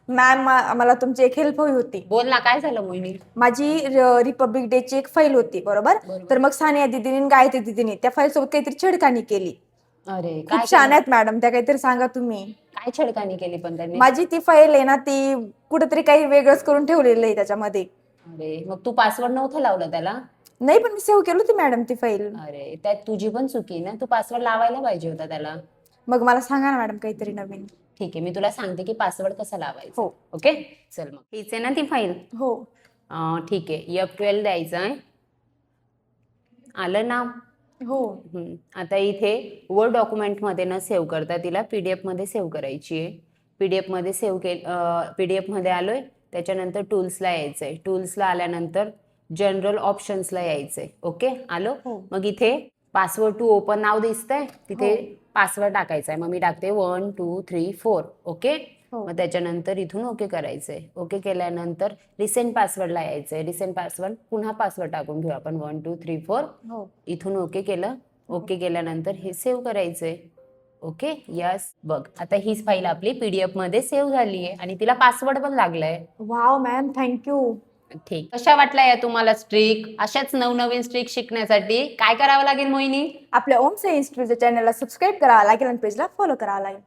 Ma'am मला तुमची एक हेल्प हवी होती. बोल ना, काय झालं मोहिनी? माझी रिपब्लिक डे ची एक फाईल होती, बरोबर? बरोबर. तर मग सानिया दीदीने आणि गायत्री दीदीने त्या फाईल सोबत काहीतरी छेडखानी केली. अरे काय खूप छान केलं? आहेत मॅडम त्या, काहीतरी सांगा तुम्ही. काय छेडखानी केली पण त्यांनी? माझी ती फाईल आहे ना, ती कुठेतरी काही वेगळंच करून ठेवलेलं आहे त्याच्यामध्ये. अरे मग तू पासवर्ड नव्हता लावला त्याला? नाही, पण मी सेव्ह केली होती मॅडम ती फाईल. अरे त्यात तुझी पण चुकी ना, तू पासवर्ड लावायला पाहिजे होता त्याला. मग मला सांगा ना मॅडम काहीतरी नवीन. ठीक आहे, मी तुला सांगते की पासवर्ड कसा लावायचा. हो. ओके, चल मग हीच आहे ना ती फाईल? हो. ठीक आहे, F12 द्यायचं आहे. आलं ना? हो. आता इथे वर्ड डॉक्युमेंटमध्ये न सेव्ह करता तिला PDF मध्ये सेव्ह करायची आहे. PDF मध्ये सेव्ह PDF मध्ये आलोय. त्याच्यानंतर टूल्सला यायचंय. टूल्सला आल्यानंतर जनरल ऑप्शन्सला यायचंय. ओके, आलो? हो. मग इथे पासवर्ड टू ओपन नाव दिसतंय, तिथे पासवर्ड टाकायचा आहे. मग मी टाकते 1 2 3 4. ओके, हो. मग त्याच्यानंतर इथून ओके करायचंय. ओके केल्यानंतर रिसेंट पासवर्डला यायचंय. रिसेंट पासवर्ड पुन्हा पासवर्ड टाकून घेऊ आपण 1 2 3 4. हो. इथून ओके केलं. ओके केल्यानंतर हे सेव्ह करायचंय. Okay, yes. बघ आता हीच फाईल आपली PDF मध्ये सेव्ह झाली आहे आणि तिला पासवर्ड पण लागलाय. Wow ma'am, thank you. ठीक, कशा वाटल्या या तुम्हाला स्ट्रिक? अशाच नवनवीन स्ट्रिक शिकण्यासाठी काय करावं लागेल मोहिनी? आपल्या ओम साई इन्स्टिट्यूटच्या चॅनलला सबस्क्राईब करावं लागेल आणि पेजला फॉलो करावं लागेल.